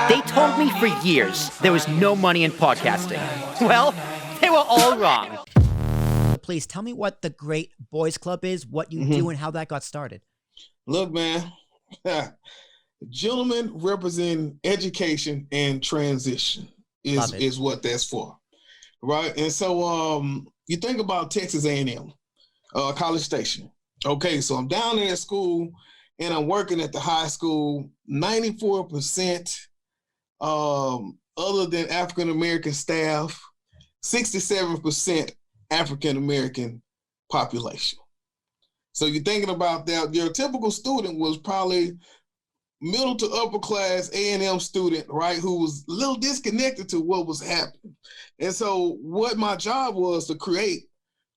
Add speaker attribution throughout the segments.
Speaker 1: They told me for years there was no money in podcasting. Well, they were all wrong.
Speaker 2: Please tell me what the Great Boys Club is, what you do, and how that got started.
Speaker 3: Look, man, gentlemen represent education and transition is what that's for, right? And so you think about Texas A&M, College Station. Okay, so I'm down there at school, and I'm working at the high school. 94% other than African-American staff, 67% African-American population. So you're thinking about that. Your typical student was probably middle to upper class A&M student, right, who was a little disconnected to what was happening. And so what my job was to create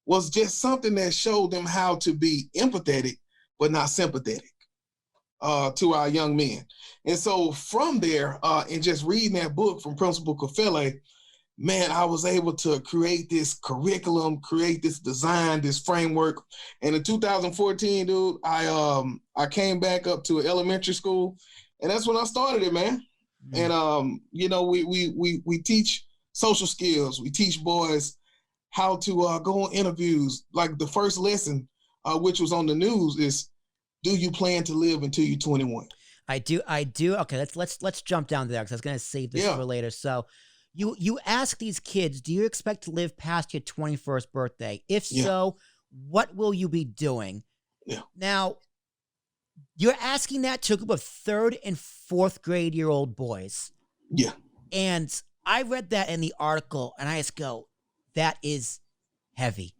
Speaker 3: was just something that showed them how to be empathetic, but not sympathetic to our young men. And so from there, and just reading that book from Principal Kafele, man, I was able to create this curriculum, create this design, this framework. And in 2014, dude, I came back up to elementary school, and that's when I started it, man. And you know, we teach social skills. We teach boys how to go on interviews. Like the first lesson, which was on the news, is, do you plan to live until you're 21?
Speaker 2: I do. Okay, let's jump down there, because I was gonna save this for later. So you ask these kids, do you expect to live past your 21st birthday? If so, what will you be doing?
Speaker 3: Yeah.
Speaker 2: Now, you're asking that to a group of 3rd and 4th grade year old boys.
Speaker 3: Yeah.
Speaker 2: And I read that in the article, and I just go, that is heavy.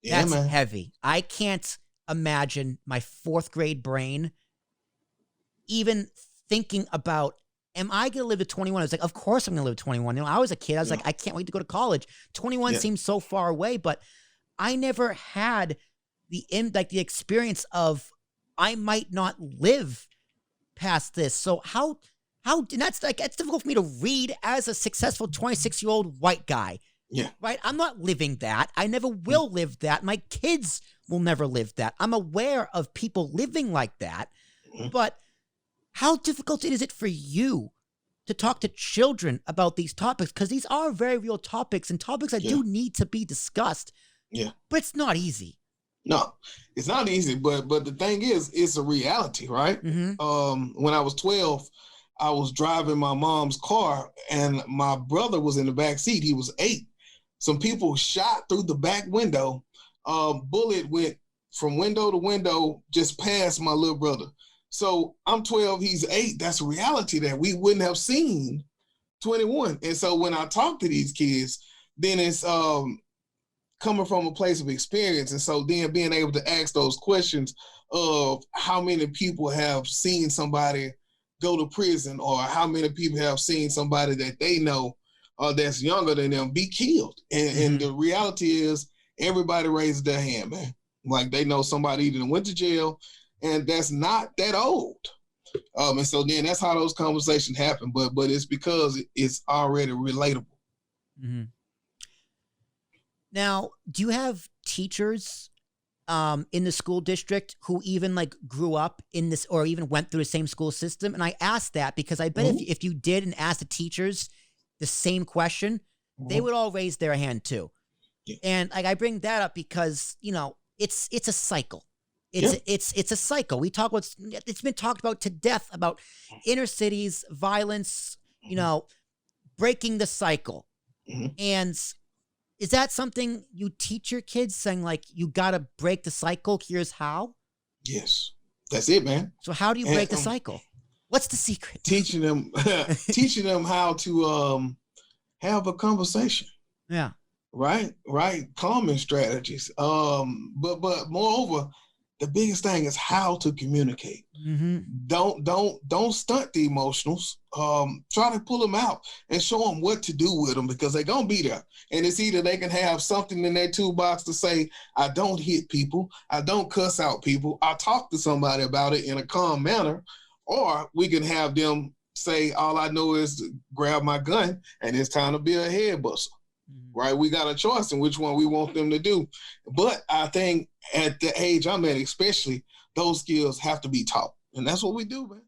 Speaker 3: Yeah,
Speaker 2: That's
Speaker 3: man.
Speaker 2: heavy. I can't imagine my 4th grade brain even thinking about, am I going to live to 21? I was like, of course I'm going to live to 21. You know, I was a kid. I was like, I can't wait to go to college. 21 seems so far away, but I never had the experience of, I might not live past this. So and that's difficult for me to read as a successful 26-year-old white guy.
Speaker 3: Yeah.
Speaker 2: Right? I'm not living that. I never will live that. My kids will never live that. I'm aware of people living like that, but how difficult is it for you to talk to children about these topics? Because these are very real topics, and topics that do need to be discussed.
Speaker 3: Yeah.
Speaker 2: But it's not easy.
Speaker 3: No, it's not easy, but the thing is, it's a reality, right?
Speaker 2: Mm-hmm.
Speaker 3: When I was 12, I was driving my mom's car, and my brother was in the back seat. He was 8. Some people shot through the back window. Bullet went from window to window, just past my little brother. So I'm 12, he's 8. That's a reality that we wouldn't have seen 21. And so when I talk to these kids, then it's coming from a place of experience. And so then being able to ask those questions of how many people have seen somebody go to prison, or how many people have seen somebody that they know that's younger than them be killed. And the reality is, everybody raises their hand, man. Like, they know somebody either went to jail, and that's not that old. And so then that's how those conversations happen. But it's because it's already relatable.
Speaker 2: Mm-hmm. Now, do you have teachers in the school district who even grew up in this, or even went through the same school system? And I asked that because I bet if you did and asked the teachers the same question, they would all raise their hand too. Yeah. And I bring that up because, you know, it's a cycle. It's a cycle. It's been talked about to death about inner cities, violence, you know, breaking the cycle. And is that something you teach your kids, saying you got to break the cycle? Here's how.
Speaker 3: Yes, that's it, man.
Speaker 2: So how do you break the cycle? What's the secret?
Speaker 3: Teaching them how to have a conversation.
Speaker 2: Yeah.
Speaker 3: Right. Calming strategies. But moreover, the biggest thing is how to communicate. Don't stunt the emotionals. Try to pull them out and show them what to do with them, because they're gonna be there. And it's either they can have something in their toolbox to say, I don't hit people, I don't cuss out people, I talk to somebody about it in a calm manner, or we can have them say, all I know is to grab my gun and it's time to be a head buster. Right? We got a choice in which one we want them to do. But I think at the age I'm at, especially, those skills have to be taught. And that's what we do, man.